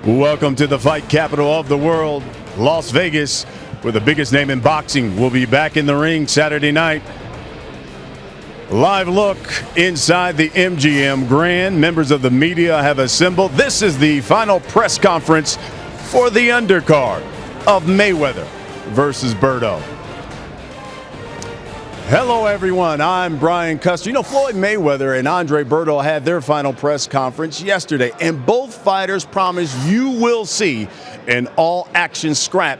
Welcome to the fight capital of the world, Las Vegas, where the biggest name in boxing will be back in the ring Saturday night. Live look inside the MGM Grand. Members of the media have assembled. This is the final press conference for the undercard of Mayweather versus Berto. Hello, everyone. I'm Brian Custer. You know, Floyd Mayweather and Andre Berto had their final press conference yesterday, and both fighters promised you will see an all-action scrap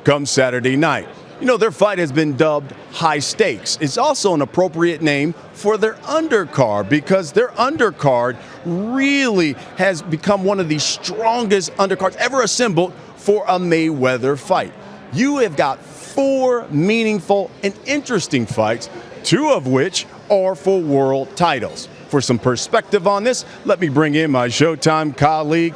come Saturday night. You know, their fight has been dubbed high stakes. It's also an appropriate name for their undercard because their undercard really has become one of the strongest undercards ever assembled for a Mayweather fight. You have got 4 meaningful and interesting fights, 2 of which are for world titles. For some perspective on this, let me bring in my Showtime colleague.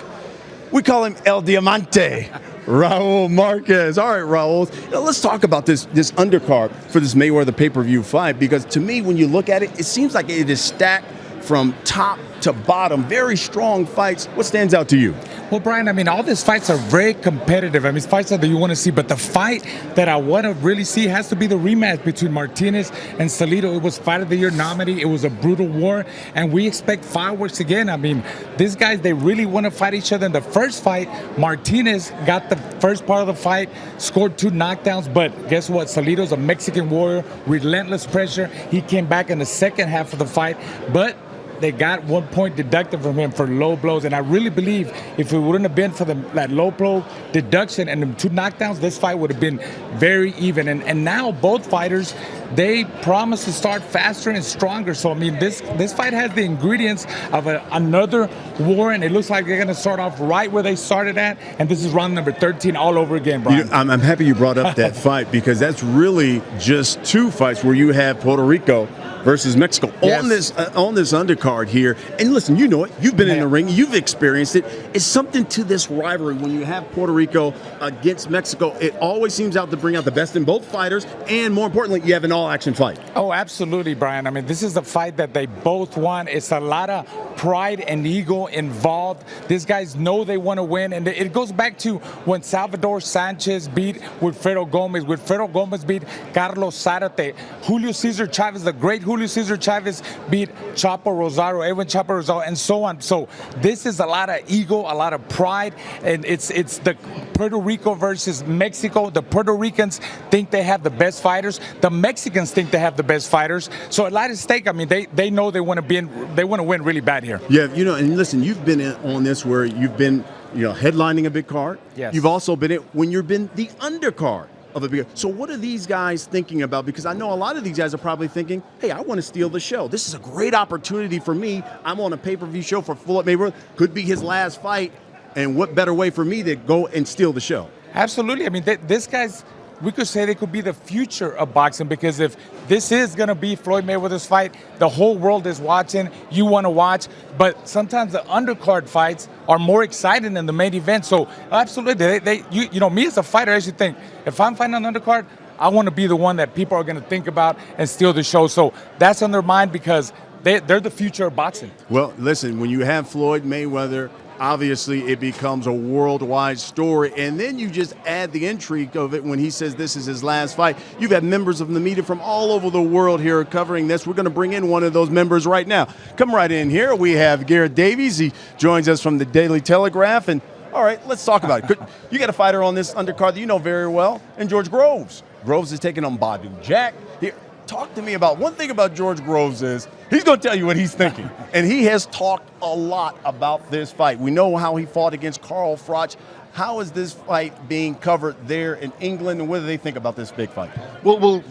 We call him El Diamante, Raul Marquez. All right, Raul, let's talk about this undercard for this Mayweather pay-per-view fight, because to me, when you look at it, it seems like it is stacked from top to bottom. Very strong fights. What stands out to you? Well, Brian, I mean, all these fights are very competitive. I mean, it's fights that you want to see, but the fight that I want to really see has to be the rematch between Martinez and Salido. It was Fight of the Year nominee. It was a brutal war, and we expect fireworks again. I mean, these guys, they really want to fight each other. In the first fight, Martinez got the first part of the fight, scored 2 knockdowns, but guess what? Salido's a Mexican warrior, relentless pressure. He came back in the second half of the fight, but they got 1 point deducted from him for low blows, and I really believe if it wouldn't have been for that low blow deduction and the 2 knockdowns, this fight would have been very even. And now both fighters, they promise to start faster and stronger. So I mean, this fight has the ingredients of another war, and it looks like they're going to start off right where they started at. And this is round number 13 all over again, Brian. You know, I'm happy you brought up that fight, because that's really just 2 fights where you have Puerto Rico versus Mexico on this undercard here. And listen, you know it. You've been in the ring. You've experienced it. It's something to this rivalry when you have Puerto Rico against Mexico. It always seems out to bring out the best in both fighters, and more importantly, you have an all-action fight. Oh, absolutely, Brian. I mean, this is the fight that they both want. It's a lot of pride and ego involved. These guys know they want to win, and it goes back to when Salvador Sanchez beat Wilfredo Gomez. Wilfredo Gomez beat Carlos Zarate. Julio Cesar Chavez, the great Julio Cesar Chavez, beat Chapo Rosario, Edwin Chapo Rosario, and so on. So this is a lot of ego, a lot of pride, and it's the Puerto Rico versus Mexico. The Puerto Ricans think they have the best fighters. The Mexicans think they have the best fighters. So a lot at stake. I mean, they know they want to win really bad here. Yeah, you know, and listen, you've been on this where you've been, headlining a big card. Yes. You've also been when you've been the undercard of a big. So what are these guys thinking about? Because I know a lot of these guys are probably thinking, hey, I want to steal the show. This is a great opportunity for me. I'm on a pay-per-view show for Floyd Mayweather. Could be his last fight. And what better way for me to go and steal the show? Absolutely. I mean, this guy's, we could say they could be the future of boxing, because if this is going to be Floyd Mayweather's fight, the whole world is watching. You want to watch, but sometimes the undercard fights are more exciting than the main event. So absolutely, you know, me as a fighter, I should think, if I'm fighting on the undercard, I want to be the one that people are going to think about and steal the show. So that's on their mind, because they're the future of boxing. Well, listen, when you have Floyd Mayweather, obviously it becomes a worldwide story, and then you just add the intrigue of it when he says this is his last fight. You've had members of the media from all over the world here covering this. We're going to bring in one of those members right now. Come right in here. We have Garrett Davies. He joins us from the Daily Telegraph. And all right, let's talk about it. You got a fighter on this undercard that you know very well, and George Groves. Groves is taking on Badu Jack. Here, talk to me about one thing about George Groves is he's going to tell you what he's thinking. And he has talked a lot about this fight. We know how he fought against Carl Froch. How is this fight being covered there in England, and what do they think about this big fight? Well,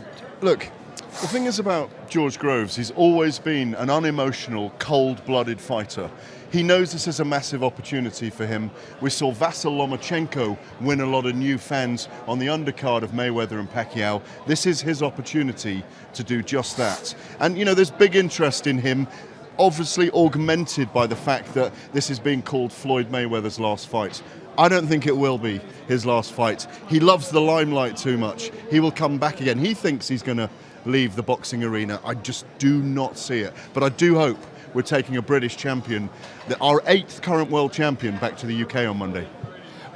look, the thing is about George Groves, he's always been an unemotional, cold-blooded fighter. He knows this is a massive opportunity for him. We saw Vasyl Lomachenko win a lot of new fans on the undercard of Mayweather and Pacquiao. This is his opportunity to do just that. And, you know, there's big interest in him, obviously augmented by the fact that this is being called Floyd Mayweather's last fight. I don't think it will be his last fight. He loves the limelight too much. He will come back again. He thinks he's going to leave the boxing arena. I just do not see it. But I do hope we're taking a British champion, our 8th current world champion, back to the UK on Monday.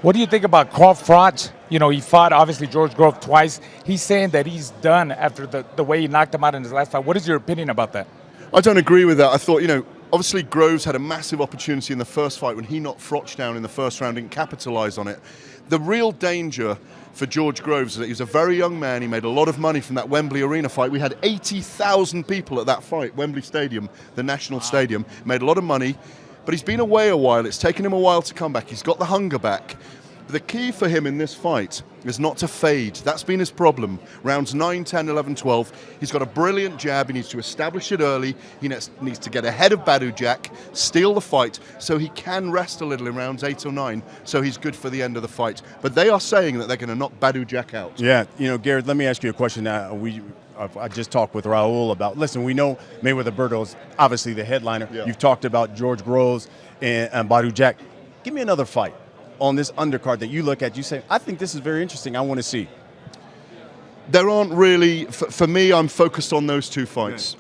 What do you think about Crawford? You know, he fought, obviously, George Grove twice. He's saying that he's done after the way he knocked him out in his last fight. What is your opinion about that? I don't agree with that. I thought, obviously Groves had a massive opportunity in the first fight when he knocked Froch down in the first round, didn't capitalise on it. The real danger for George Groves is that he was a very young man. He made a lot of money from that Wembley Arena fight. We had 80,000 people at that fight, Wembley Stadium, the national stadium. Made a lot of money, but he's been away a while. It's taken him a while to come back. He's got the hunger back. But the key for him in this fight is not to fade. That's been his problem. Rounds 9, 10, 11, 12. He's got a brilliant jab. He needs to establish it early. He needs to get ahead of Badu Jack, steal the fight, so he can rest a little in rounds 8 or 9, so he's good for the end of the fight. But they are saying that they're going to knock Badu Jack out. Yeah, Garrett, let me ask you a question now. I just talked with Raul about, listen, we know Mayweather Berto is obviously the headliner. Yeah. You've talked about George Groves and Badu Jack. Give me another fight on this undercard that you look at, you say, I think this is very interesting, I want to see. There aren't really, for me, I'm focused on those two fights.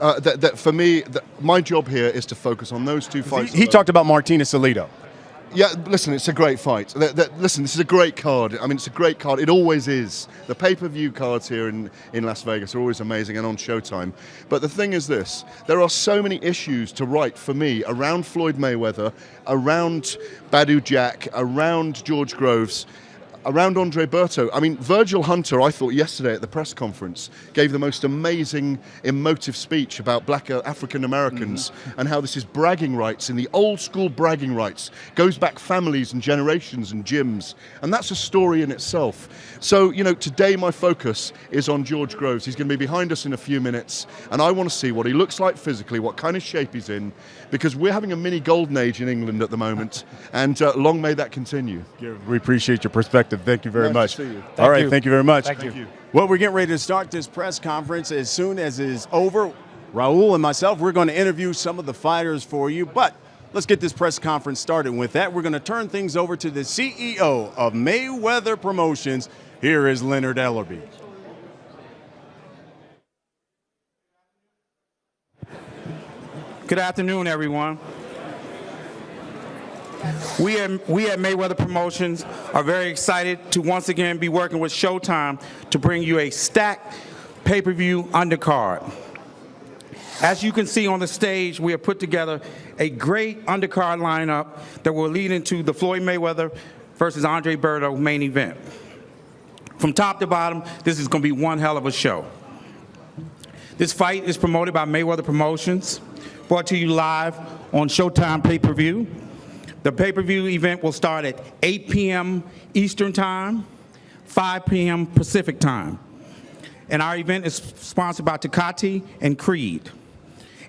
For me, my job here is to focus on those two fights. He talked about Martinez Salido. Yeah, listen, it's a great fight. Listen, this is a great card. I mean, it's a great card. It always is. The pay-per-view cards here in Las Vegas are always amazing and on Showtime. But the thing is this, there are so many issues to write for me around Floyd Mayweather, around Badu Jack, around George Groves, around Andre Berto. I mean, Virgil Hunter, I thought yesterday at the press conference, gave the most amazing, emotive speech about black African Americans and how this is bragging rights, in the old school bragging rights, goes back families and generations and gyms. And that's a story in itself. So, today my focus is on George Groves. He's going to be behind us in a few minutes, and I want to see what he looks like physically, what kind of shape he's in, because we're having a mini golden age in England at the moment, and long may that continue. We appreciate your perspective. Thank you very much. To see you. All right, thank you very much. Thank you. Well, we're getting ready to start this press conference. As soon as it is over, Raul and myself, we're going to interview some of the fighters for you. But let's get this press conference started. With that, we're going to turn things over to the CEO of Mayweather Promotions. Here is Leonard Ellerby. Good afternoon, everyone. We at Mayweather Promotions are very excited to once again be working with Showtime to bring you a stacked pay-per-view undercard. As you can see on the stage, we have put together a great undercard lineup that will lead into the Floyd Mayweather versus Andre Berto main event. From top to bottom, this is going to be one hell of a show. This fight is promoted by Mayweather Promotions, brought to you live on Showtime pay-per-view. The pay-per-view event will start at 8 p.m. Eastern Time, 5 p.m. Pacific Time. And our event is sponsored by Tecate and Creed.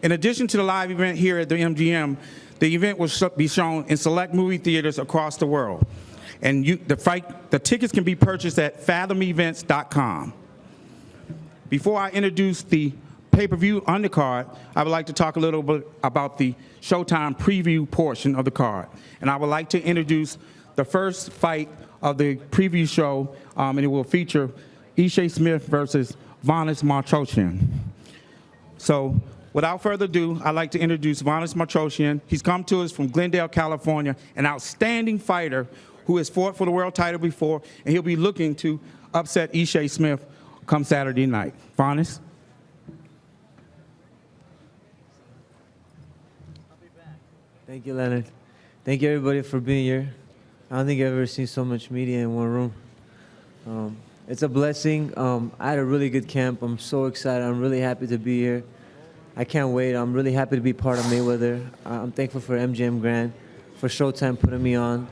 In addition to the live event here at the MGM, the event will be shown in select movie theaters across the world. And the tickets can be purchased at fathomevents.com. Before I introduce the pay-per-view undercard, I would like to talk a little bit about the Showtime preview portion of the card. And I would like to introduce the first fight of the preview show, and it will feature Ishe Smith versus Vanis Marchosyan. So, without further ado, I'd like to introduce Vanis Marchosyan. He's come to us from Glendale, California, an outstanding fighter who has fought for the world title before, and he'll be looking to upset Ishe Smith come Saturday night. Vanis? Thank you, Leonard. Thank you, everybody, for being here. I don't think I've ever seen so much media in one room. It's a blessing. I had a really good camp. I'm so excited. I'm really happy to be here. I can't wait. I'm really happy to be part of Mayweather. I'm thankful for MGM Grand, for Showtime putting me on.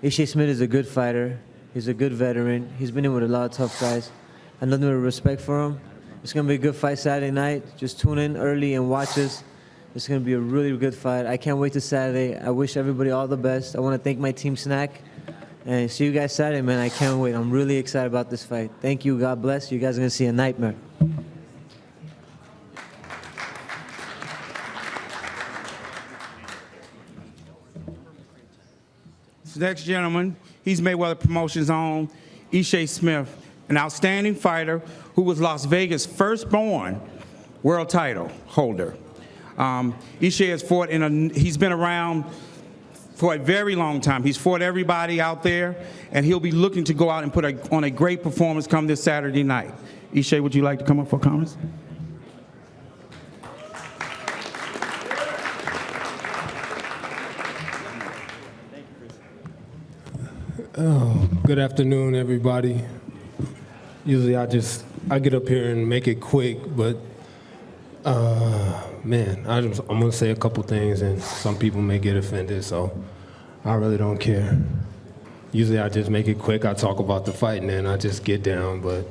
Ishe Smith is a good fighter. He's a good veteran. He's been in with a lot of tough guys. I have nothing but respect for him. It's going to be a good fight Saturday night. Just tune in early and watch us. It's going to be a really good fight. I can't wait till Saturday. I wish everybody all the best. I want to thank my team Snack. And see you guys Saturday, man. I can't wait. I'm really excited about this fight. Thank you. God bless. You guys are going to see a nightmare. This next gentleman, he's Mayweather Promotions' own Ishe Smith, an outstanding fighter who was Las Vegas' firstborn world title holder. Ishe has fought he's been around for a very long time. He's fought everybody out there, and he'll be looking to go out and put on a great performance come this Saturday night. Ishe, would you like to come up for comments? Good afternoon, everybody. Usually I get up here and make it quick, but man, I'm gonna say a couple things and some people may get offended, so I really don't care. Usually I just make it quick. I talk about the fight and then I just get down, but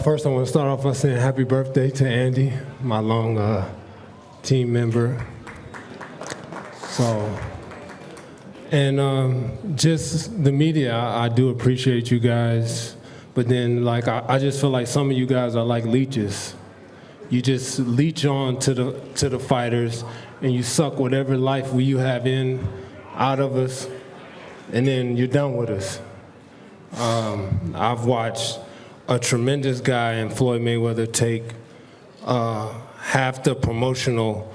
first I want to start off by saying happy birthday to Andy, my long team member. So, and just the media, I do appreciate you guys, but then like I just feel like some of you guys are like leeches. You just leech on to the fighters, and you suck whatever life you have out of us, and then you're done with us. I've watched a tremendous guy in Floyd Mayweather take half the promotional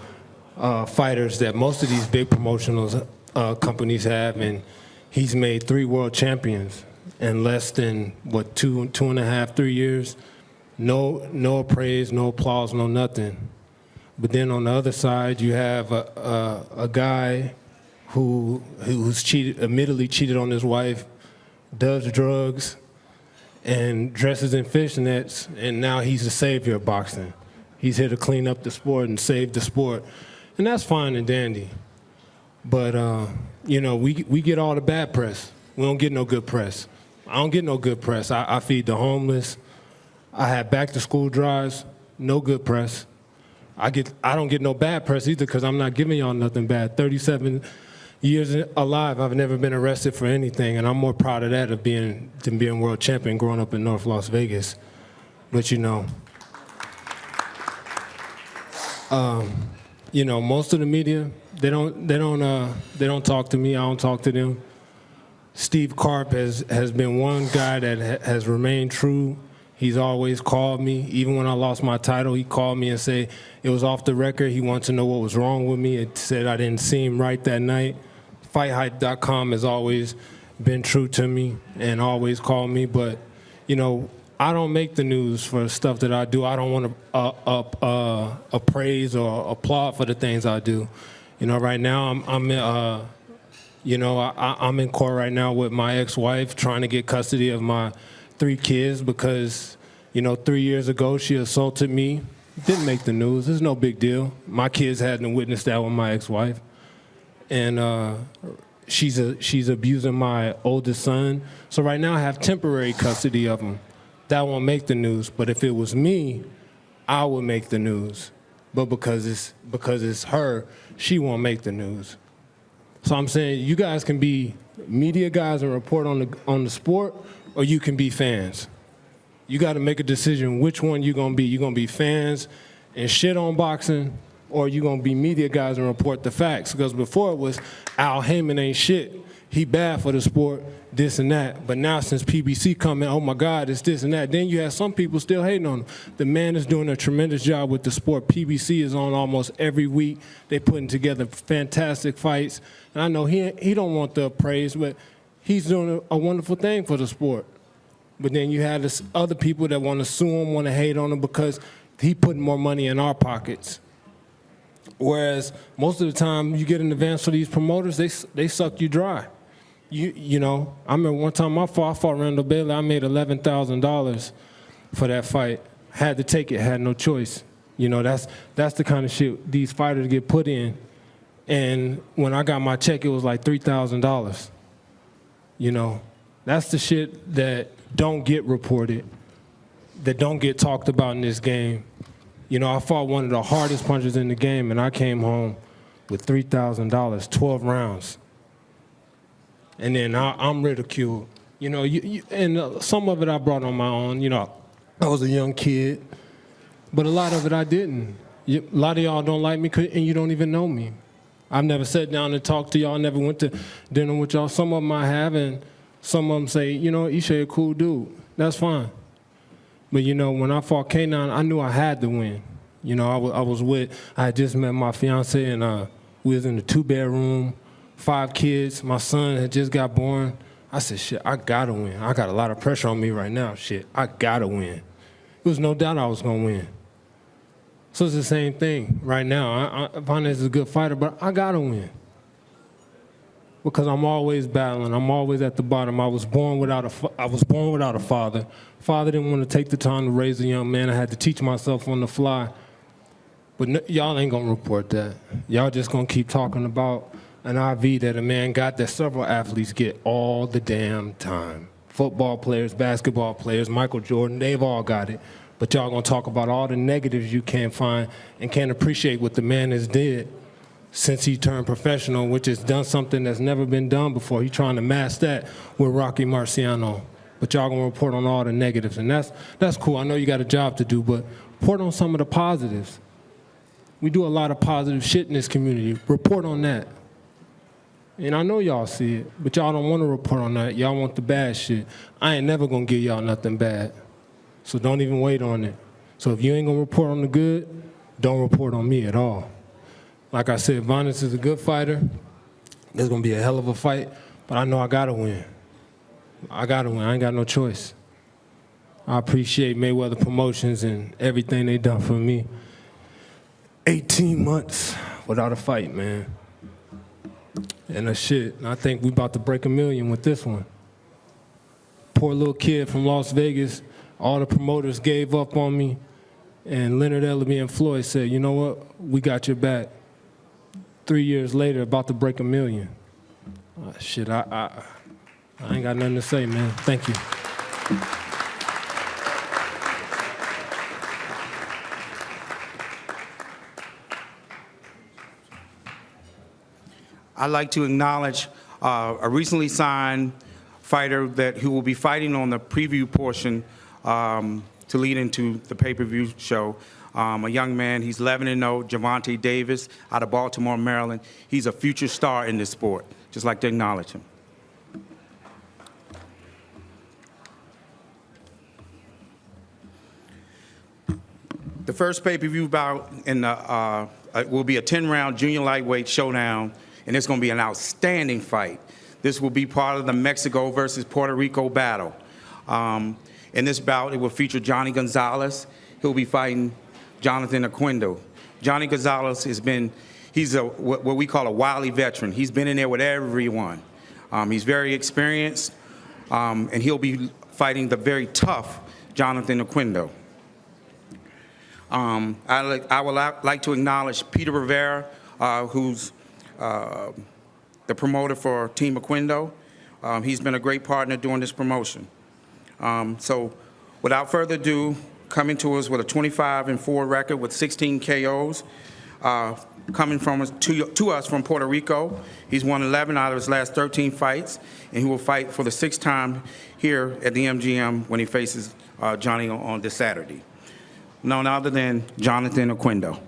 fighters that most of these big promotional companies have, and he's made 3 world champions in less than, what, 2.5, 3 years? No praise, no applause, no nothing. But then on the other side, you have a guy who's admittedly cheated on his wife, does drugs, and dresses in fishnets, and now he's the savior of boxing. He's here to clean up the sport and save the sport, and that's fine and dandy. But you know, we get all the bad press. We don't get no good press. I don't get no good press. I feed the homeless. I have back-to-school drives, no good press. I don't get no bad press either because I'm not giving y'all nothing bad. 37 years alive, I've never been arrested for anything, and I'm more proud of that than being world champion growing up in North Las Vegas. But you know, most of the media, they don't talk to me. I don't talk to them. Steve Karp has been one guy that has remained true. He's always called me. Even when I lost my title, he called me and said it was off the record. He wanted to know what was wrong with me. It said I didn't seem right that night. FightHype.com has always been true to me and always called me. But, you know, I don't make the news for stuff that I do. I don't want to appraise or applaud for the things I do. You know, right now I'm in court right now with my ex-wife trying to get custody of my 3 kids because, you know, 3 years ago she assaulted me. Didn't make the news. It's no big deal. My kids hadn't witnessed that with my ex-wife. And she's abusing my oldest son. So right now I have temporary custody of him. That won't make the news. But if it was me, I would make the news. But because it's her, she won't make the news. So I'm saying you guys can be media guys and report on the sport, or you can be fans. You got to make a decision which one you're going to be. You're going to be fans and shit on boxing, or you're going to be media guys and report the facts. Because before it was Al Heyman ain't shit. He bad for the sport, this and that. But now since PBC coming, oh my God, it's this and that. Then you have some people still hating on him. The man is doing a tremendous job with the sport. PBC is on almost every week. They putting together fantastic fights. And I know he don't want the praise, but he's doing a wonderful thing for the sport. But then you have this other people that want to sue him, want to hate on him because he putting more money in our pockets. Whereas most of the time you get in advance for these promoters, they suck you dry. You know, I remember one time I fought Randall Bailey. I made $11,000 for that fight. Had to take it, had no choice. You know, that's the kind of shit these fighters get put in. And when I got my check, it was like $3,000. You know, that's the shit that don't get reported, that don't get talked about in this game. You know, I fought one of the hardest punchers in the game, and I came home with $3,000, 12 rounds. And then I'm ridiculed. You know, and some of it I brought on my own. You know, I was a young kid, but a lot of it I didn't. A lot of y'all don't like me, and you don't even know me. I've never sat down and talked to y'all, never went to dinner with y'all. Some of them I have, and some of them say, you know, Ishe a cool dude. That's fine. But, you know, when I fought K9, I knew I had to win. You know, I had just met my fiance, and we was in a 2-bedroom, 5 kids. My son had just got born. I said, shit, I gotta win. I got a lot of pressure on me right now. Shit, I gotta win. There was no doubt I was gonna win. So it's the same thing right now. Martinez is a good fighter, but I gotta win. Because I'm always battling. I'm always at the bottom. I was born without a father. Father didn't want to take the time to raise a young man. I had to teach myself on the fly. But y'all ain't gonna report that. Y'all just gonna keep talking about an IV that a man got that several athletes get all the damn time. Football players, basketball players, Michael Jordan, they've all got it. But y'all gonna talk about all the negatives you can't find and can't appreciate what the man has did since he turned professional, which has done something that's never been done before. He's trying to mask that with Rocky Marciano. But y'all gonna report on all the negatives, and that's cool. I know you got a job to do, but report on some of the positives. We do a lot of positive shit in this community. Report on that. And I know y'all see it, but y'all don't want to report on that. Y'all want the bad shit. I ain't never gonna give y'all nothing bad. So don't even wait on it. So if you ain't gonna report on the good, don't report on me at all. Like I said, Martinez is a good fighter. There's gonna be a hell of a fight, but I know I gotta win. I gotta win, I ain't got no choice. I appreciate Mayweather Promotions and everything they done for me. 18 months without a fight, man. And shit, I think we about to break 1 million with this one. Poor little kid from Las Vegas, all the promoters gave up on me, and Leonard Ellerby and Floyd said, you know what, we got your back. 3 years later, about to break 1 million. Shit, I ain't got nothing to say, man. Thank you. I'd like to acknowledge a recently signed fighter who will be fighting on the preview portion to lead into the pay-per-view show. A young man, he's 11-0, Javante Davis, out of Baltimore, Maryland. He's a future star in this sport. Just like to acknowledge him. The first pay-per-view bout will be a 10-round junior lightweight showdown, and it's going to be an outstanding fight. This will be part of the Mexico versus Puerto Rico battle. In this bout, it will feature Johnny Gonzalez. He'll be fighting Jonathan Quendo. Johnny Gonzalez he's what we call a wily veteran. He's been in there with everyone. He's very experienced, and he'll be fighting the very tough Jonathan Quendo. I would like to acknowledge Peter Rivera, who's the promoter for Team Quendo. He's been a great partner during this promotion. So without further ado, coming to us with a 25-4 record with 16 KOs, coming to us from Puerto Rico. He's won 11 out of his last 13 fights, and he will fight for the 6th time here at the MGM when he faces Johnny on this Saturday. None other than Jonathan Quendo.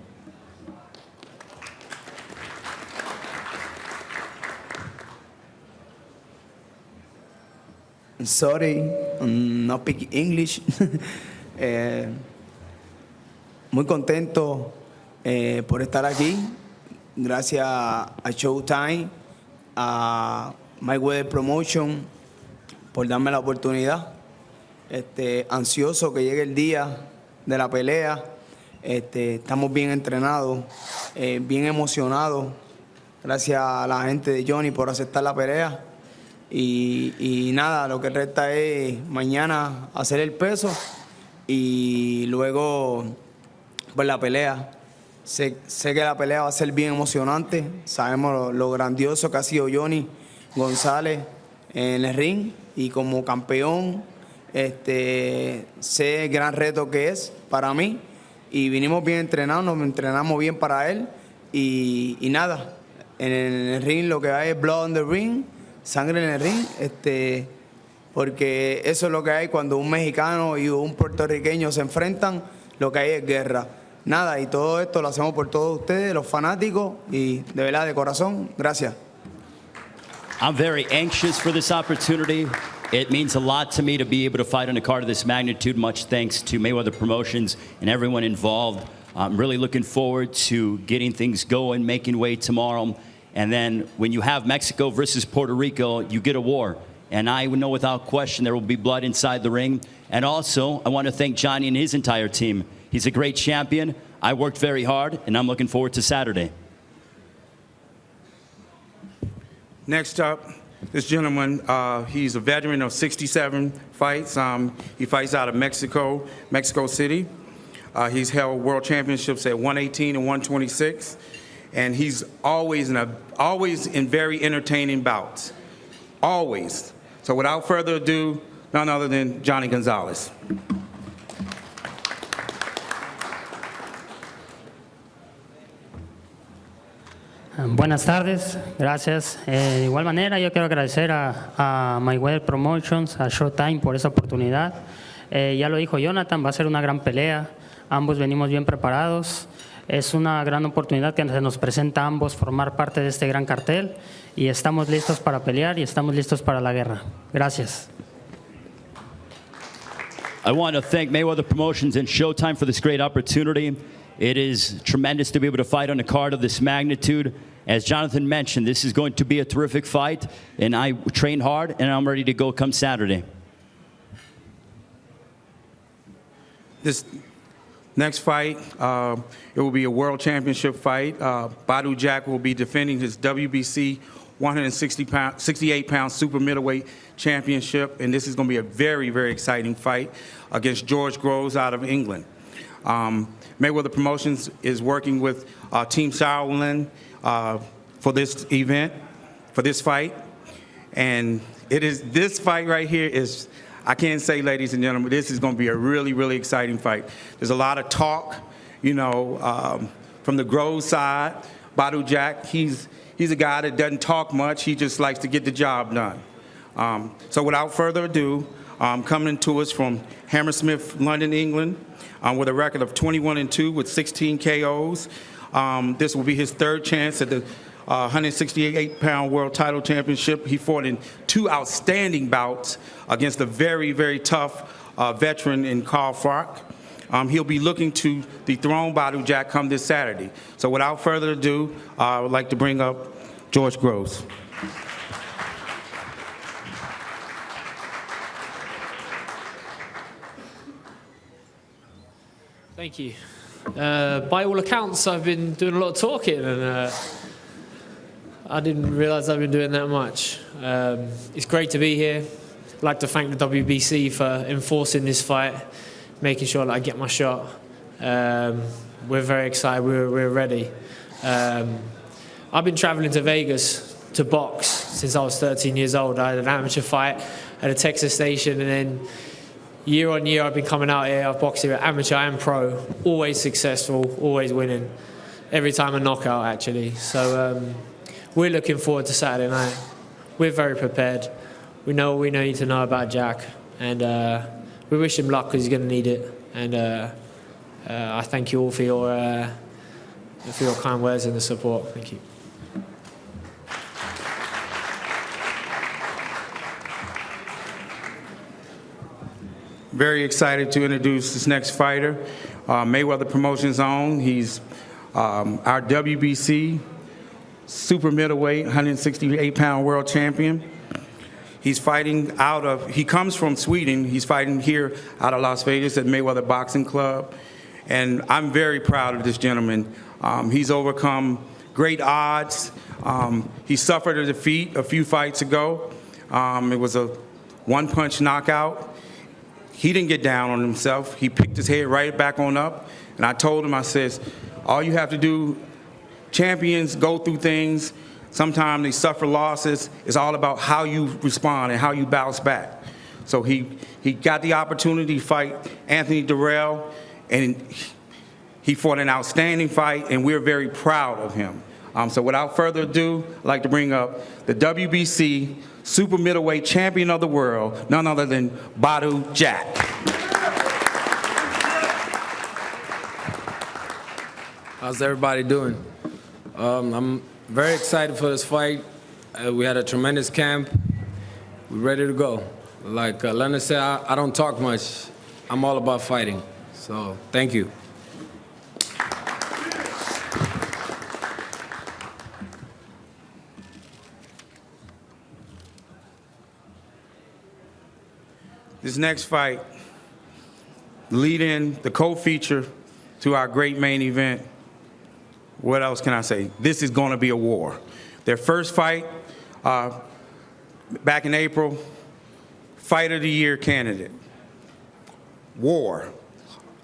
Sorry, no speak English. Muy contento por estar aquí. Gracias a Showtime, a Mayweather Promotion por darme la oportunidad. Ansioso que llegue el día de la pelea. Estamos bien entrenados, bien emocionados. Gracias a la gente de Johnny por aceptar la pelea. Y nada, lo que resta es mañana hacer el peso y luego pues la pelea. Sé que la pelea va a ser bien emocionante. Sabemos lo grandioso que ha sido Johnny González en el ring y como campeón sé el gran reto que es para mí y vinimos bien entrenados, nos entrenamos bien para él y nada, en el ring lo que hay es blood on the ring, sangre en el ring, porque eso es lo que hay cuando un mexicano y un puertorriqueño se enfrentan, lo que hay es guerra. Nada, y todo esto lo hacemos por todos ustedes, los fanáticos, y de verdad, de corazón, gracias. I'm very anxious for this opportunity. It means a lot to me to be able to fight on a card of this magnitude. Much thanks to Mayweather Promotions and everyone involved. I'm really looking forward to getting things going, making way tomorrow. And then when you have Mexico versus Puerto Rico, you get a war. And I know without question there will be blood inside the ring. And also, I want to thank Johnny and his entire team. He's a great champion. I worked very hard, and I'm looking forward to Saturday. Next up, this gentleman, he's a veteran of 67 fights. He fights out of Mexico City. He's held world championships at 118 and 126, and he's always in very entertaining bouts, always. So without further ado, none other than Johnny Gonzalez. Buenas tardes, gracias. De igual manera, yo quiero agradecer a Mayweather Promotions, a Showtime por esa oportunidad. Ya lo dijo Jonathan, va a ser una gran pelea. Ambos venimos bien preparados. Es una gran oportunidad que se nos presenta a ambos formar parte de este gran cartel y estamos listos para pelear y estamos listos para la guerra. Gracias. I want to thank Mayweather Promotions and Showtime for this great opportunity. It is tremendous to be able to fight on a card of this magnitude. As Jonathan mentioned, this is going to be a terrific fight, and I train hard, and I'm ready to go come Saturday. This next fight, it will be a world championship fight. Badou Jack will be defending his WBC 68-pound super middleweight championship, and this is going to be a very, very exciting fight against George Groves out of England. Mayweather Promotions is working with Team Shaolin for this event, for this fight, and this fight right here is, I can't say, ladies and gentlemen, this is going to be a really, really exciting fight. There's a lot of talk, you know, from the Groves side. Badou Jack, he's a guy that doesn't talk much. He just likes to get the job done. So without further ado, coming to us from Hammersmith, London, England, with a record of 21-2 with 16 KOs. This will be his third chance at the 168-pound world title championship. He fought in 2 outstanding bouts against a very, very tough veteran in Carl Fark. He'll be looking to dethrone Badou Jack come this Saturday. So without further ado, I would like to bring up George Groves. Thank you. By all accounts, I've been doing a lot of talking, and I didn't realize I've been doing that much. It's great to be here. I'd like to thank the WBC for enforcing this fight, making sure that I get my shot. We're very excited. We're ready. I've been traveling to Vegas to box since I was 13 years old. I had an amateur fight at a Texas station, and then year on year I've been coming out here. I've boxed here at amateur and pro, always successful, always winning. Every time a knockout, actually. So we're looking forward to Saturday night. We're very prepared. We know what we need to know about Jack, and we wish him luck because he's going to need it. And I thank you all for your kind words and the support. Thank you. Very excited to introduce this next fighter, Mayweather Promotions own. He's our WBC super middleweight, 168-pound world champion. He's fighting he comes from Sweden. He's fighting here out of Las Vegas at Mayweather Boxing Club. And I'm very proud of this gentleman. He's overcome great odds. He suffered a defeat a few fights ago. It was a one-punch knockout. He didn't get down on himself. He picked his head right back on up. And I told him, I says, all you have to do, champions go through things. Sometimes they suffer losses. It's all about how you respond and how you bounce back. So he got the opportunity to fight Anthony Durrell, and he fought an outstanding fight, and we're very proud of him. So without further ado, I'd like to bring up the WBC super middleweight champion of the world, none other than Badou Jack. How's everybody doing? I'm very excited for this fight. We had a tremendous camp. We're ready to go. Like Leonard said, I don't talk much. I'm all about fighting. So thank you. This next fight, lead in the co-feature to our great main event. What else can I say? This is going to be a war. Their first fight back in April, Fight of the Year candidate. War.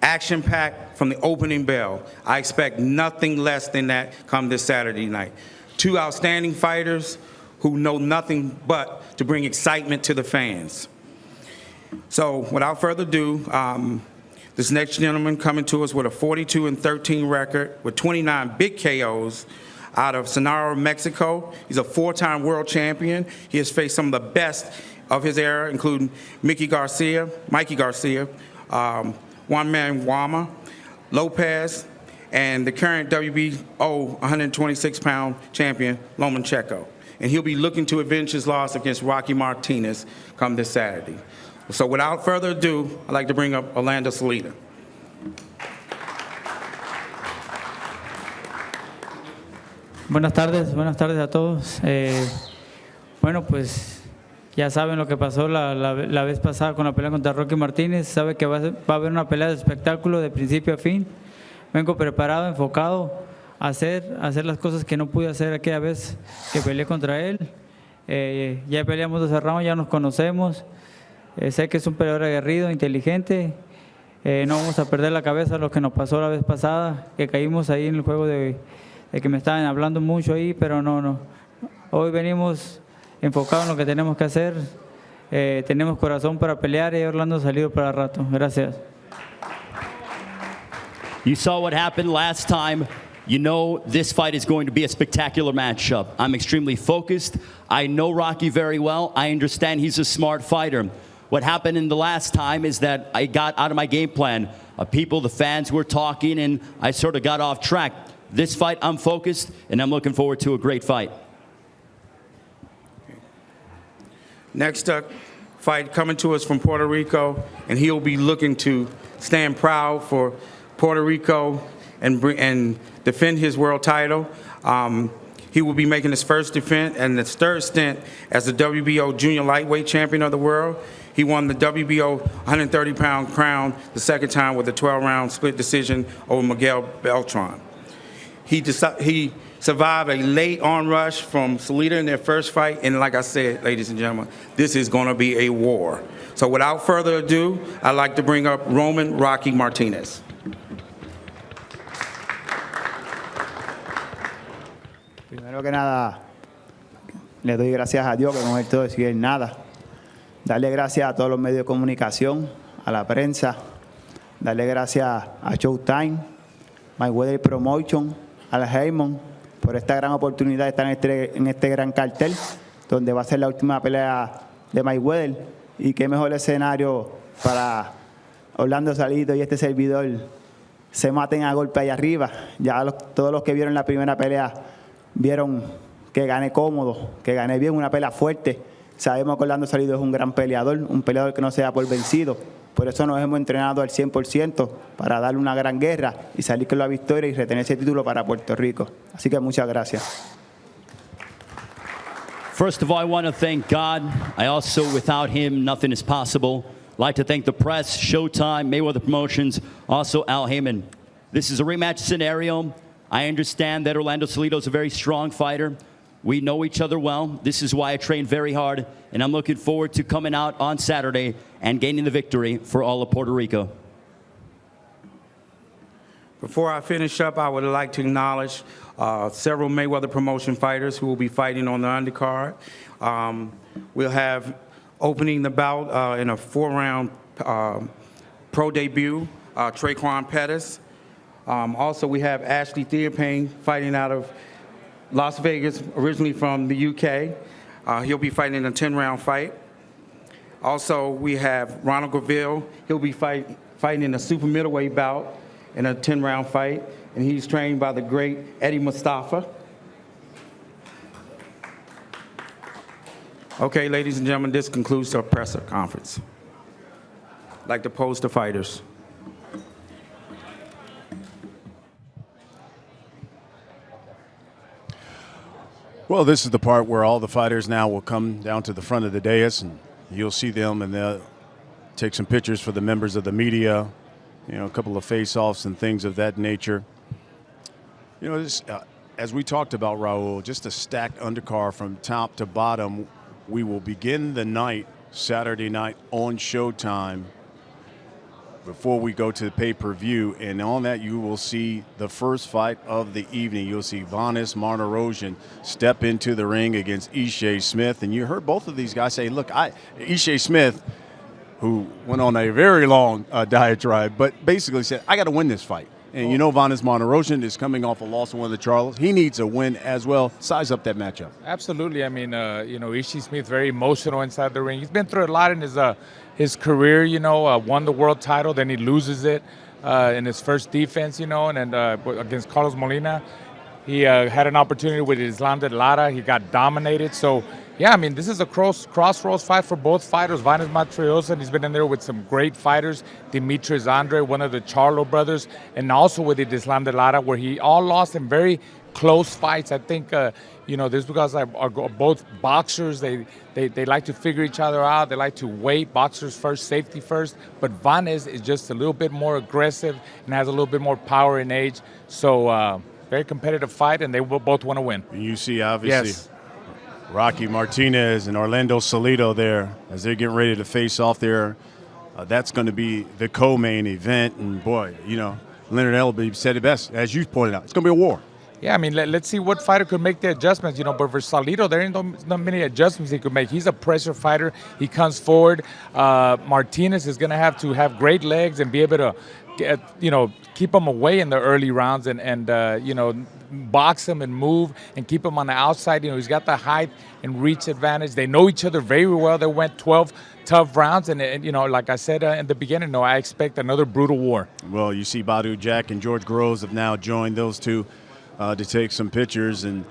Action-packed from the opening bell. I expect nothing less than that come this Saturday night. Two outstanding fighters who know nothing but to bring excitement to the fans. So without further ado, this next gentleman coming to us with a 42-13 record with 29 big KOs out of Sonora, Mexico. He's a four-time world champion. He has faced some of the best of his era, including Mikey Garcia, Juan Man Wama, Lopez, and the current WBO 126-pound champion, Lomachenko. And he'll be looking to avenge his loss against Rocky Martinez come this Saturday. So without further ado, I'd like to bring up Orlando Salido. Buenas tardes a todos. Bueno, pues ya saben lo que pasó la vez pasada con la pelea contra Rocky Martínez. Sabe que va a haber una pelea de espectáculo de principio a fin. Vengo preparado, enfocado a hacer las cosas que no pude hacer aquella vez que peleé contra él. Ya peleamos 12 rounds, ya nos conocemos. Sé que es un peleador aguerrido, inteligente. No vamos a perder la cabeza lo que nos pasó la vez pasada, que caímos ahí en el juego de que me estaban hablando mucho ahí, pero no. Hoy venimos enfocados en lo que tenemos que hacer. Tenemos corazón para pelear y Orlando Salido para rato. Gracias. You saw what happened last time. You know this fight is going to be a spectacular matchup. I'm extremely focused. I know Rocky very well. I understand he's a smart fighter. What happened in the last time is that I got out of my game plan. People, the fans were talking, and I sort of got off track. This fight, I'm focused, and I'm looking forward to a great fight. Next up, fight coming to us from Puerto Rico, and he'll be looking to stand proud for Puerto Rico and defend his world title. He will be making his first defense and his third stint as the WBO junior lightweight champion of the world. He won the WBO 130-pound crown the second time with a 12-round split decision over Miguel Beltran. He survived a late onrush from Salido in their first fight, and like I said, ladies and gentlemen, this is going to be a war. So without further ado, I'd like to bring up Roman Rocky Martinez. Primero que nada, le doy gracias a Dios que no esto decir nada. Darle gracias a todos los medios de comunicación, a la prensa. Darle gracias a Showtime, Mayweather Promotion, al Heyman, por esta gran oportunidad de estar en este gran cartel, donde va a ser la última pelea de Mayweather. Y qué mejor escenario para Orlando Salido y este servidor se maten a golpe allá arriba. Ya todos los que vieron la primera pelea vieron que gané cómodo, que gané bien, una pelea fuerte. Sabemos que Orlando Salido es un gran peleador, un peleador que no se da por vencido. Por eso nos hemos entrenado al 100% para darle una gran guerra y salir con la victoria y retener ese título para Puerto Rico. Así que muchas gracias. First of all, I want to thank God. I also, without him, nothing is possible. I'd like to thank the press, Showtime, Mayweather Promotions, also Al Heyman. This is a rematch scenario. I understand that Orlando Salido is a very strong fighter. We know each other well. This is why I train very hard, and I'm looking forward to coming out on Saturday and gaining the victory for all of Puerto Rico. Before I finish up, I would like to acknowledge several Mayweather Promotion fighters who will be fighting on the undercard. We'll have opening the bout in a 4-round pro debut, Traquan Pettis. Also, we have Ashley Theophane fighting out of Las Vegas, originally from the UK. He'll be fighting in a 10-round fight. Also, we have Ronald Graville. He'll be fighting in a super middleweight bout in a 10-round fight, and he's trained by the great Eddie Mustafa. Okay, ladies and gentlemen, this concludes our press conference. I'd like to pose the fighters. Well, this is the part where all the fighters now will come down to the front of the dais, and you'll see them, and they'll take some pictures for the members of the media, a couple of face-offs and things of that nature. This, as we talked about, Raul, just a stacked undercard from top to bottom. We will begin the night, Saturday night on Showtime, before we go to the pay-per-view, and on that you will see the first fight of the evening. You'll see Vanes Martirosyan step into the ring against Ishe Smith, and you heard both of these guys say, look, Ishe Smith, who went on a very long diatribe, but basically said, I got to win this fight. And Vanes Martirosyan is coming off a loss of one of the Charles. He needs a win as well. Size up that matchup. Absolutely. I mean, Ishe Smith, very emotional inside the ring. He's been through a lot in his career, won the world title, then he loses it in his first defense, and against Carlos Molina. He had an opportunity with Islam de Lara. He got dominated. So, yeah, I mean, this is a crossroads fight for both fighters. Vanes Martirosyan, he's been in there with some great fighters. Demetrius Andre, one of the Charlo brothers, and also with Islam de Lara, where he all lost in very close fights. I think, this because are both boxers. They like to figure each other out. They like to wait. Boxers first, safety first. But Vanes is just a little bit more aggressive and has a little bit more power in age. So, very competitive fight, and they will both want to win. And you see, obviously, Rocky Martinez and Orlando Salido there as they're getting ready to face off there. That's going to be the co-main event. And, boy, Leonard Elby said it best, as you pointed out. It's going to be a war. Yeah, I mean, let's see what fighter could make the adjustments, but for Salido, there ain't not many adjustments he could make. He's a pressure fighter. He comes forward. Martinez is going to have great legs and be able to keep him away in the early rounds and box him and move and keep him on the outside. He's got the height and reach advantage. They know each other very well. They went 12 tough rounds, and like I said in the beginning, I expect another brutal war. Well, you see Badu Jack and George Groves have now joined those two to take some pictures, and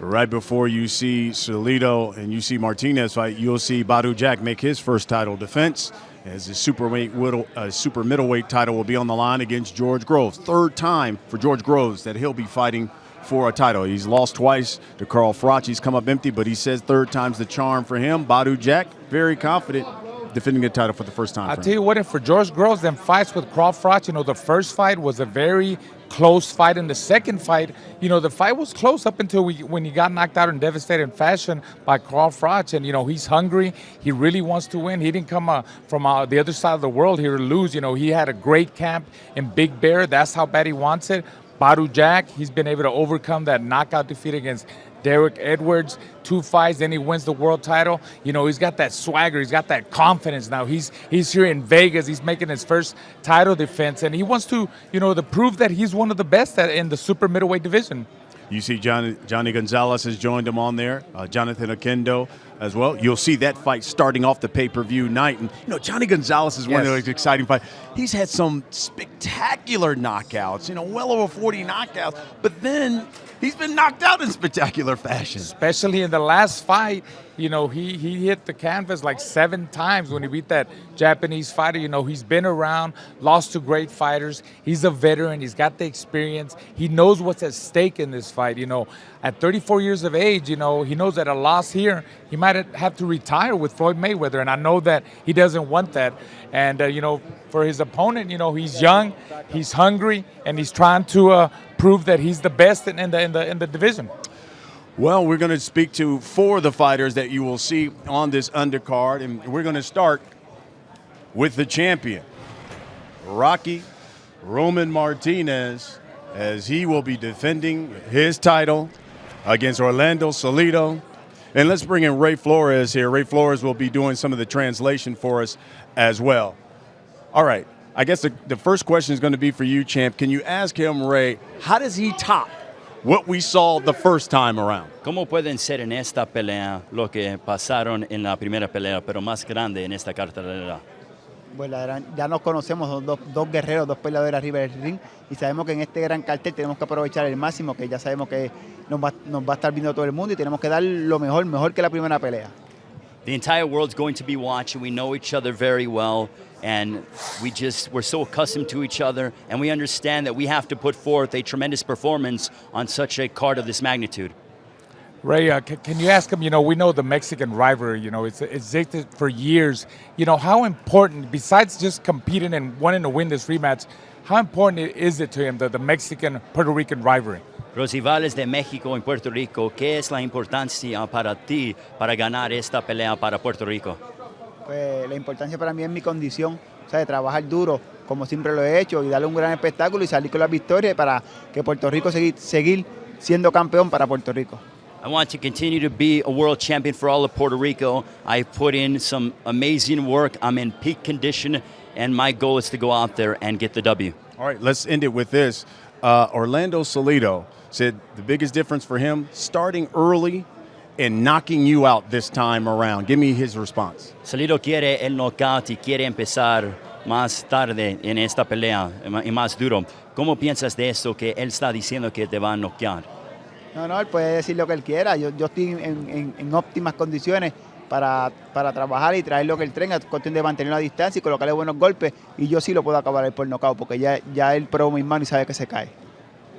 right before you see Salido and you see Martinez fight, you'll see Badu Jack make his first title defense, as his super middleweight title will be on the line against George Groves. Third time for George Groves that he'll be fighting for a title. He's lost twice to Carl Froch. He's come up empty, but he says third time's the charm for him. Badu Jack, very confident, defending the title for the first time. I'll tell you what, and for George Groves, them fights with Carl Froch, the first fight was a very close fight. In the second fight, the fight was close up until when he got knocked out in devastating fashion by Carl Froch. And, he's hungry. He really wants to win. He didn't come from the other side of the world here to lose. He had a great camp in Big Bear. That's how bad he wants it. Badu Jack, he's been able to overcome that knockout defeat against Derek Edwards, 2 fights, then he wins the world title. He's got that swagger, he's got that confidence now. He's here in Vegas, he's making his first title defense, and he wants to, to prove that he's one of the best in the super middleweight division. You see Johnny Gonzalez has joined him on there, Jonathan Quendo as well. You'll see that fight starting off the pay-per-view night. And, Johnny Gonzalez is one of those exciting fights. He's had some spectacular knockouts, well over 40 knockouts. But then he's been knocked out in spectacular fashion. Especially in the last fight, he hit the canvas like 7 times when he beat that Japanese fighter. He's been around, lost to great fighters. He's a veteran. He's got the experience. He knows what's at stake in this fight. At 34 years of age, he knows that a loss here, he might have to retire with Floyd Mayweather. And I know that he doesn't want that. And, for his opponent, he's young, he's hungry, and he's trying to prove that he's the best in the division. Well, we're going to speak to 4 of the fighters that you will see on this undercard, and we're going to start with the champion, Rocky Roman Martinez, as he will be defending his title against Orlando Salido. And let's bring in Ray Flores here. Ray Flores will be doing some of the translation for us as well. All right, I guess the first question is going to be for you, champ. Can you ask him, Ray, how does he top what we saw the first time around? ¿Cómo pueden ser en esta pelea lo que pasaron en la primera pelea, pero más grande en esta cartelera? Bueno, ya nos conocemos, dos guerreros, 2 peleadores arriba del ring, y sabemos que en este gran cartel tenemos que aprovechar el máximo, que ya sabemos que nos va a estar viendo todo el mundo y tenemos que dar lo mejor que la primera pelea. The entire world's going to be watching. We know each other very well, and we're so accustomed to each other, and we understand that we have to put forth a tremendous performance on such a card of this magnitude. Ray, can you ask him, we know the Mexican rivalry, it's existed for years. How important, besides just competing and wanting to win this rematch, how important is it to him, the Mexican-Puerto Rican rivalry? Los rivales de México en Puerto Rico, ¿qué es la importancia para ti para ganar esta pelea para Puerto Rico? Pues la importancia para mí es mi condición, o sea, de trabajar duro, como siempre lo he hecho, y darle un gran espectáculo y salir con la victoria para que Puerto Rico seguir siendo campeón para Puerto Rico. I want to continue to be a world champion for all of Puerto Rico. I've put in some amazing work. I'm in peak condition, and my goal is to go out there and get the W. All right, let's end it with this. Orlando Salido said the biggest difference for him, starting early and knocking you out this time around. Give me his response. Salido quiere el knockout y quiere empezar más tarde en esta pelea y más duro. ¿Cómo piensas de esto que él está diciendo que te va a noquear? No, él puede decir lo que él quiera. Yo estoy en óptimas condiciones para trabajar y traer lo que él tenga. Es cuestión de mantener la distancia y colocarle buenos golpes. Y yo sí lo puedo acabar por nocaut porque ya él probó mis manos y sabe que se cae.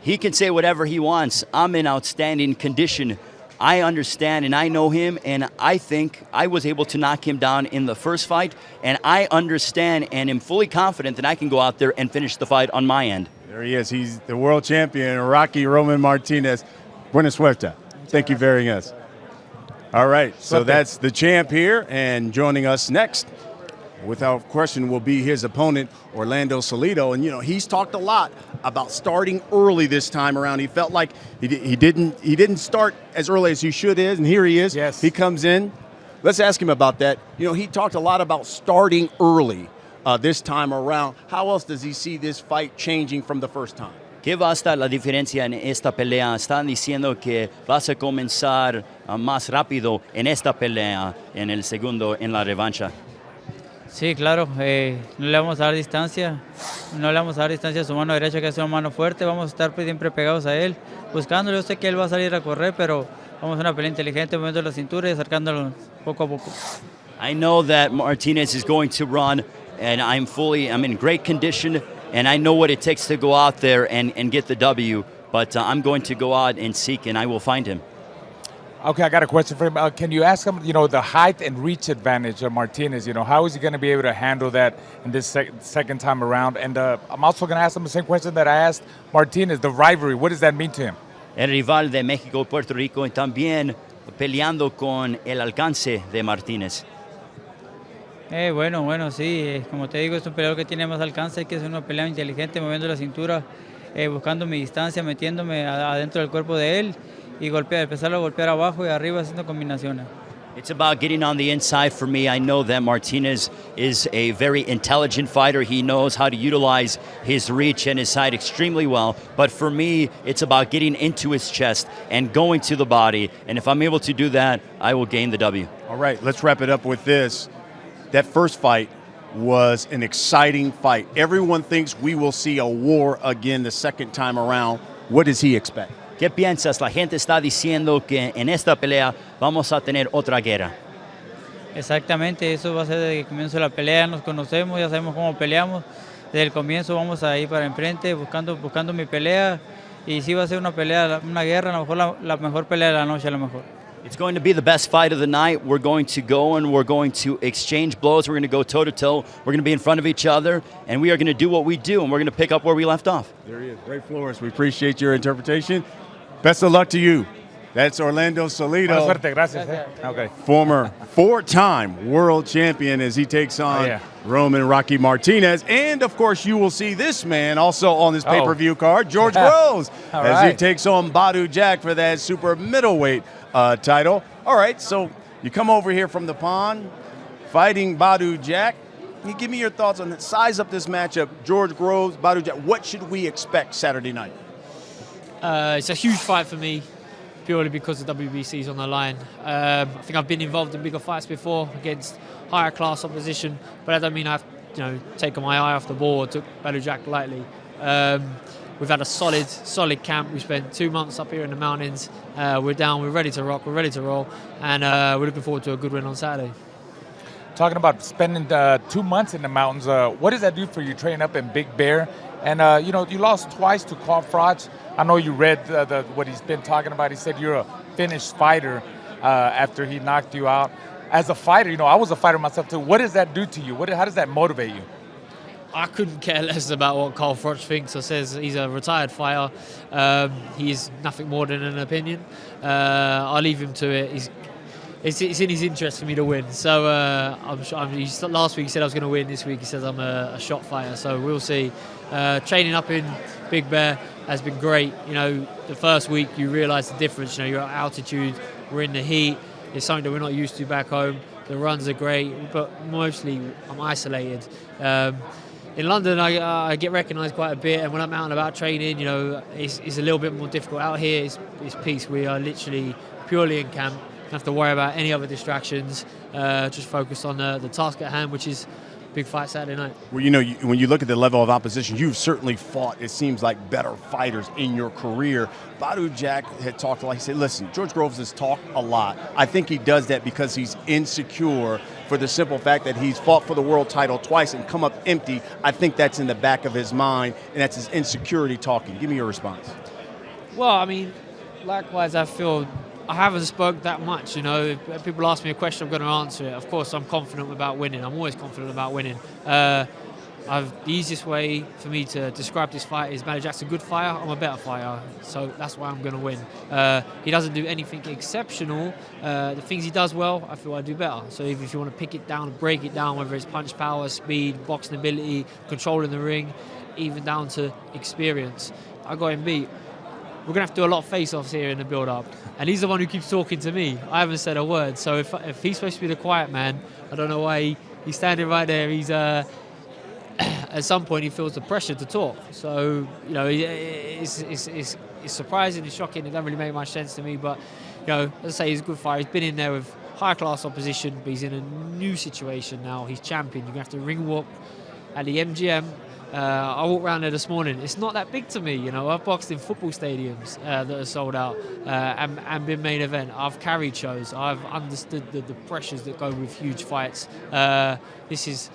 He can say whatever he wants. I'm in outstanding condition. I understand and I know him, and I think I was able to knock him down in the first fight, and I understand and am fully confident that I can go out there and finish the fight on my end. There he is. He's the world champion, Rocky Roman Martinez. Buena suerte. Thank you very much. All right, so that's the champ here, and joining us next, without question, will be his opponent, Orlando Salido. And, he's talked a lot about starting early this time around. He felt like he didn't start as early as he should is, and here he is. Yes. He comes in. Let's ask him about that. He talked a lot about starting early this time around. How else does he see this fight changing from the first time? ¿Qué va a estar la diferencia en esta pelea? Están diciendo que vas a comenzar más rápido en esta pelea, en el segundo, en la revancha. Sí, claro, no le vamos a dar distancia, a su mano derecha, que es una mano fuerte, vamos a estar siempre pegados a él, buscándolo. Yo sé que él va a salir a correr, pero vamos a una pelea inteligente, moviendo la cintura y acercándolo poco a poco. I know that Martinez is going to run, and I'm in great condition, and I know what it takes to go out there and get the W, but I'm going to go out and seek, and I will find him. Okay, I got a question for him. Can you ask him, the height and reach advantage of Martinez? How is he going to be able to handle that in this second time around? And I'm also going to ask him the same question that I asked Martinez, the rivalry. What does that mean to him? El rival de México y Puerto Rico, y también peleando con el alcance de Martinez. Bueno, sí. Como te digo, es un peleador que tiene más alcance, hay que hacer una pelea inteligente, moviendo la cintura, buscando mi distancia, metiéndome adentro del cuerpo de él y empezarlo a golpear abajo y arriba haciendo combinaciones. It's about getting on the inside for me. I know that Martinez is a very intelligent fighter. He knows how to utilize his reach and his height extremely well. But for me, it's about getting into his chest and going to the body. And if I'm able to do that, I will gain the W. All right, let's wrap it up with this. That first fight was an exciting fight. Everyone thinks we will see a war again the second time around. What does he expect? ¿Qué piensas? La gente está diciendo que en esta pelea vamos a tener otra guerra. Exactamente, eso va a ser desde el comienzo de la pelea. Nos conocemos, ya sabemos cómo peleamos. Desde el comienzo vamos a ir para enfrente, buscando mi pelea. Y sí va a ser una pelea, una guerra, a lo mejor la mejor pelea de la noche, a lo mejor. It's going to be the best fight of the night. We're going to go and we're going to exchange blows. We're going to go toe-to-toe. We're going to be in front of each other, and we are going to do what we do, and we're going to pick up where we left off. There he is, Ray Flores. We appreciate your interpretation. Best of luck to you. That's Orlando Salido. Buena suerte, gracias. Okay. Former four-time world champion as he takes on Roman Rocky Martinez. And, of course, you will see this man also on this pay-per-view card, George Groves, as he takes on Badu Jack for that super middleweight title. All right, so you come over here from the pond, fighting Badu Jack. Can you give me your thoughts on that? Size up this matchup, George Groves, Badu Jack. What should we expect Saturday night? It's a huge fight for me, purely because the WBC is on the line. I think I've been involved in bigger fights before against higher class opposition, but that don't mean I've taken my eye off the ball or took Badu Jack lightly. We've had a solid camp. We spent 2 months up here in the mountains. We're down, we're ready to rock, we're ready to roll, and we're looking forward to a good win on Saturday. Talking about spending 2 months in the mountains, what does that do for you training up in Big Bear? And, you lost twice to Carl Froch. I know you read what he's been talking about. He said you're a finished fighter after he knocked you out. As a fighter, you know, I was a fighter myself too. What does that do to you? How does that motivate you? I couldn't care less about what Carl Froch thinks or says. He's a retired fighter. He's nothing more than an opinion. I'll leave him to it. It's in his interest for me to win. So I'm sure. Last week he said I was going to win. This week he says I'm a shot fighter. So we'll see. Training up in Big Bear has been great. You know, the first week you realise the difference. You know, you're at altitude. We're in the heat. It's something that we're not used to back home. The runs are great, but mostly I'm isolated. In London, I get recognised quite a bit, and when I'm out and about training, you know, it's a little bit more difficult. Out here, it's peace. We are literally purely in camp. Don't have to worry about any other distractions. Just focus on the task at hand, which is big fight Saturday night. Well, you know, when you look at the level of opposition, you've certainly fought, it seems like, better fighters in your career. Badu Jack had talked a lot. He said, listen, George Groves has talked a lot. I think he does that because he's insecure for the simple fact that he's fought for the world title twice and come up empty. I think that's in the back of his mind, and that's his insecurity talking. Give me your response. Well, I mean, likewise, I feel I haven't spoke that much. You know, if people ask me a question, I'm going to answer it. Of course, I'm confident about winning. I'm always confident about winning. The easiest way for me to describe this fight is Matty Jack's a good fighter. I'm a better fighter, so that's why I'm going to win. He doesn't do anything exceptional. The things he does well, I feel I do better. So if you want to pick it down, break it down, whether it's punch power, speed, boxing ability, controlling the ring, even down to experience, I got him beat. We're going to have to do a lot of face-offs here in the build-up. And he's the one who keeps talking to me. I haven't said a word. So if he's supposed to be the quiet man, I don't know why he's standing right there. He's at some point he feels the pressure to talk. So, you know, it's surprising, it's shocking. It doesn't really make much sense to me. But, you know, as I say, he's a good fighter. He's been in there with high-class opposition, but he's in a new situation now. He's champion. You're going to have to ring walk at the MGM. I walked around there this morning. It's not that big to me, you know. I've boxed in football stadiums that are sold out and been main event. I've carried shows. I've understood the pressures that go with huge fights. This is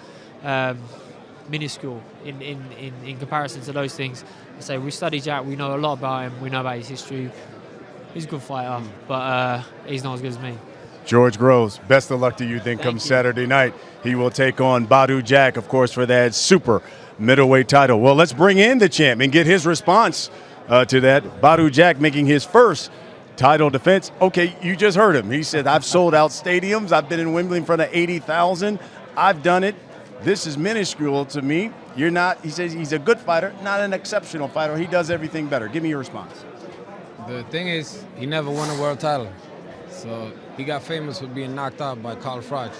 minuscule in comparison to those things. I say we study Jack. We know a lot about him. We know about his history. He's a good fighter, but he's not as good as me. George Groves, best of luck to you then come Saturday night. He will take on Badu Jack, of course, for that super middleweight title. Well, let's bring in the champ and get his response to that. Badu Jack making his first title defense. Okay, you just heard him. He said, I've sold out stadiums. I've been in Wembley in front of 80,000. I've done it. This is minuscule to me. You're not, he says he's a good fighter, not an exceptional fighter. He does everything better. Give me your response. The thing is, he never won a world title. So he got famous for being knocked out by Carl Froch.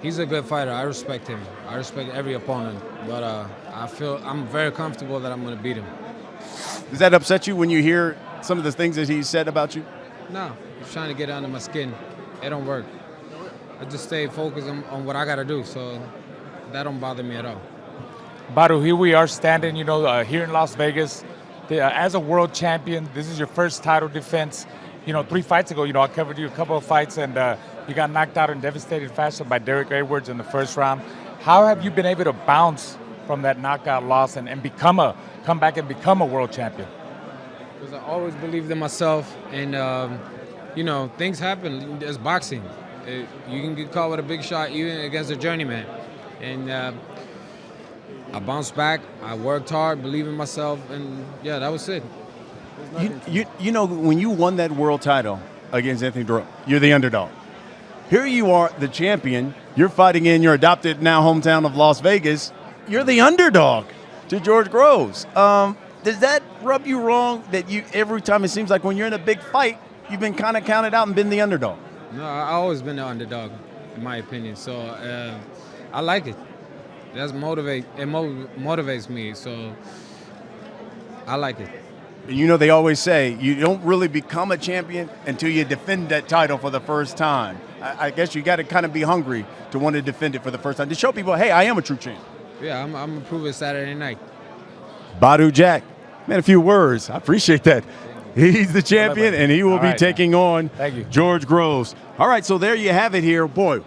He's a good fighter. I respect him. I respect every opponent. But I feel I'm very comfortable that I'm going to beat him. Does that upset you when you hear some of the things that he said about you? No. He's trying to get under my skin. It don't work. I just stay focused on what I got to do. So that don't bother me at all. Badu, here we are standing, you know, here in Las Vegas. As a world champion, this is your first title defense. You know, 3 fights ago, you know, I covered you a couple of fights, and you got knocked out in devastating fashion by Derek Edwards in the first round. How have you been able to bounce from that knockout loss and come back and become a world champion? Because I always believed in myself, and you know, things happen. It's boxing. You can get caught with a big shot even against a journeyman. And I bounced back. I worked hard, believed in myself, and yeah, that was it. You know, when you won that world title against Anthony Durrell, you're the underdog. Here you are, the champion. You're fighting in your adopted now hometown of Las Vegas. You're the underdog to George Groves. Does that rub you wrong that you every time it seems like when you're in a big fight, you've been kind of counted out and been the underdog? No, I've always been the underdog, in my opinion. So I like it. It motivates me. So I like it. You know, they always say you don't really become a champion until you defend that title for the first time. I guess you got to kind of be hungry to want to defend it for the first time to show people, hey, I am a true champ. Yeah, I'm going to prove it Saturday night. Badu Jack, man, a few words. I appreciate that. He's the champion, and he will be taking on George Groves. All right, so there you have it here. Boy,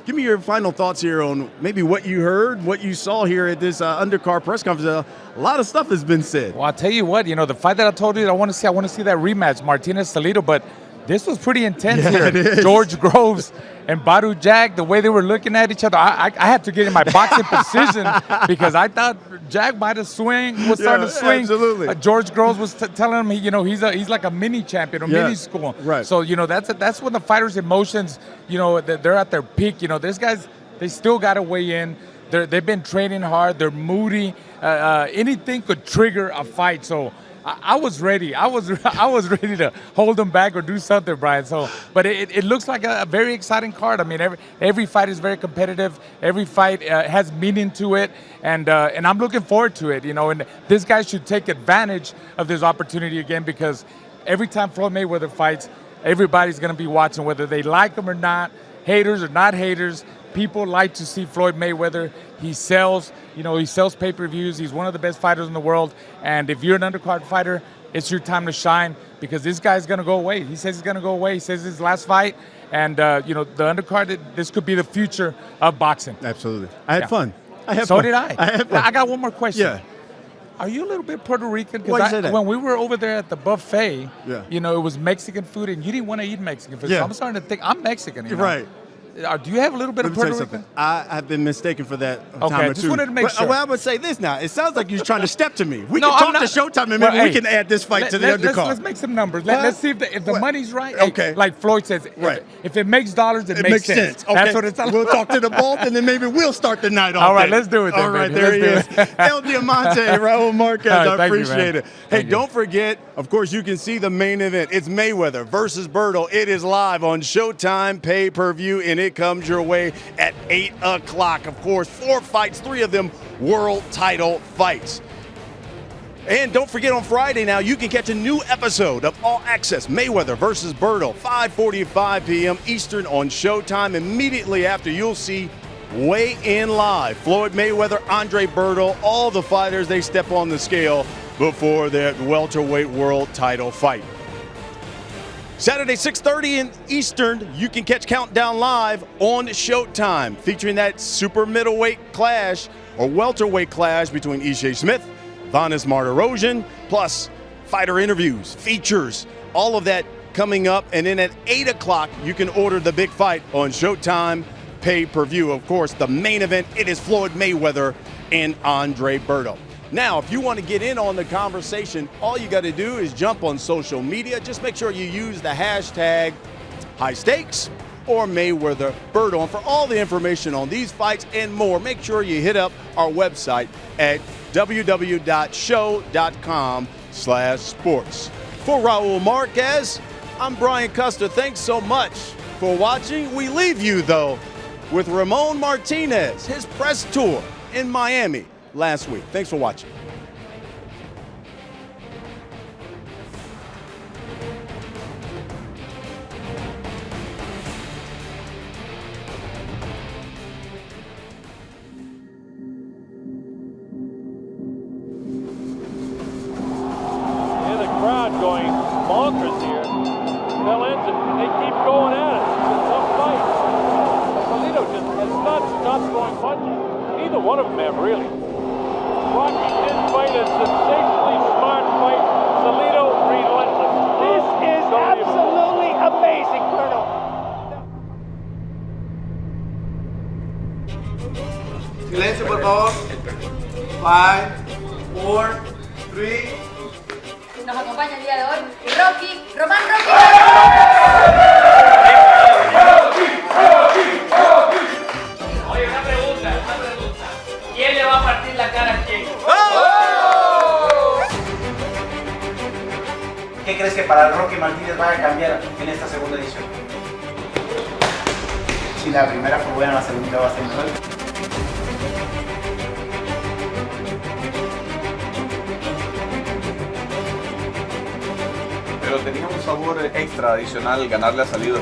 give me your final thoughts here on maybe what you heard, what you saw here at this Undercard press conference. A lot of stuff has been said. Well, I'll tell you what, you know, the fight that I told you that I want to see that rematch, Martinez-Salido, but this was pretty intense Yeah, here. it is. George Groves and Badu Jag, the way they were looking at each other, I had to get in my boxing position because I thought Jag might have was starting to swing. Absolutely. George Groves was telling him, he's like a mini champion, mini school. Right. So that's when the fighters' emotions, they're at their peak. These guys, they still got to weigh in. They've been training hard. They're moody. Anything could trigger a fight. So I was ready. I was ready to hold them back or do something, Brian. So, but it looks like a very exciting card. I mean, every fight is very competitive. Every fight has meaning to it, and I'm looking forward to it. And this guy should take advantage of this opportunity again, because every time Floyd Mayweather fights, everybody's going to be watching, whether they like him or not, haters or not haters. People like to see Floyd Mayweather. He sells pay-per-views. He's one of the best fighters in the world. And if you're an undercard fighter, it's your time to shine, because this guy's going to go away. He says he's going to go away. He says his last fight. And, the undercard, this could be the future of boxing. Absolutely. I had fun. So did I. I got one more question. Yeah. Are you a little bit Puerto Rican? Why'd you say that? When we were over there at the buffet, Yeah. it was Mexican food, and you didn't want to eat Mexican food. Yeah. So I'm starting to think I'm Mexican. Right. Do you have a little bit of Let me Puerto tell you Rican? something. I have been mistaken for that a Okay, time or just two. wanted to make sure. Well, I'm going to say this now. It sounds like you're trying to step to me. We No, can I'm talk to not. Showtime, and Well, maybe we hey, can add this fight to the undercard. Let's make some numbers. What? Let's see if the money's right. Okay. Hey, like Floyd says, Right. if it makes dollars, it makes sense. Okay. That's what it's all We'll about. talk to the vault, and then maybe we'll start the night off. All right, there. let's do it then, All right, baby. there he Let's is. do it. El Diamante, Raul Marquez. All right, I thank you, appreciate man. it. Hey, Thank you. don't forget, of course, you can see the main event. It's Mayweather versus Berto. It is live on Showtime pay-per-view, and it comes your way at 8 o'clock. Of course, 4 fights, 3 of them world title fights. And don't forget, on Friday now, you can catch a new episode of All Access Mayweather versus Berto, 5:45 p.m. Eastern on Showtime. Immediately after, you'll see Weigh In Live. Floyd Mayweather, Andre Berto, all the fighters, they step on the scale before their welterweight world title fight. Saturday, 6:30 in Eastern, you can catch Countdown Live on Showtime, featuring that super middleweight clash or welterweight clash between Ishe Smith, Vanis Martirosyan, plus fighter interviews, features, all of that coming up. And then at 8 o'clock, you can order the big fight on Showtime pay-per-view. Of course, the main event, it is Floyd Mayweather and Andre Berto. Now, if you want to get in on the conversation, all you got to do is jump on social media. Just make sure you use the hashtag High Stakes or Mayweather Berto. And for all the information on these fights and more, make sure you hit up our website at www.show.com/sports. For Raul Marquez, I'm Brian Custer. Thanks so much for watching. We leave you, though, with Ramon Martinez, his press tour in Miami last week. Thanks for watching. The crowd going bonkers here. They'll end it. They keep going at it. It's a tough fight. Salido just has not stopped throwing punches. Neither one of them have really. Rocky did fight a sensationally smart fight. Salido relentless. This is absolutely amazing, Colonel. Silencio, por favor. 5, 4, 3. Nos acompaña el día de hoy Román Rocky. Oye, una pregunta. ¿Quién le va a partir la cara a quién? ¿Qué crees que para el Rocky Martínez vaya a cambiar en esta segunda edición? Si la primera fue buena, la segunda va a ser mejor. Pero tenía un sabor extra adicional ganarle a Salido.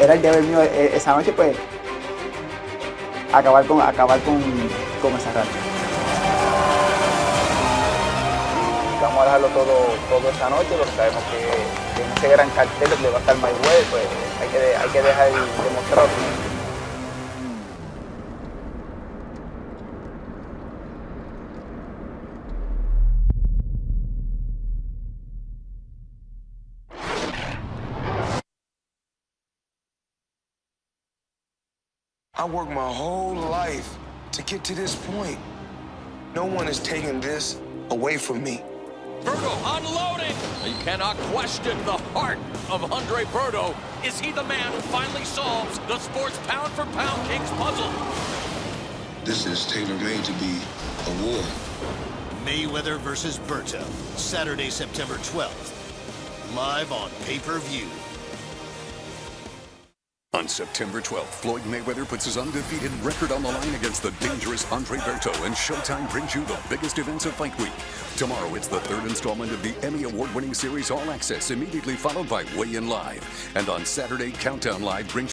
Era el deber mío esa noche, pues, acabar con esa racha. Vamos a dejarlo todo esta noche, porque sabemos que en ese gran cartel donde va a estar Mayweather, pues hay que dejar demostrarlo. I worked my whole life to get to this point. No one is taking this away from me. Berto unloading. You cannot question the heart of Andre Berto. Is he the man who finally solves the sports pound-for-pound king's puzzle? This is tailor-made to be a war. Mayweather versus Berto, Saturday, September 12th. Live on pay-per-view. On September 12th, Floyd Mayweather puts his undefeated record on the line against the dangerous Andre Berto, and Showtime brings you the biggest events of Fight Week. Tomorrow, it's the third installment of the Emmy Award-winning series All Access, immediately followed by Weigh-In Live. And on Saturday, Countdown Live brings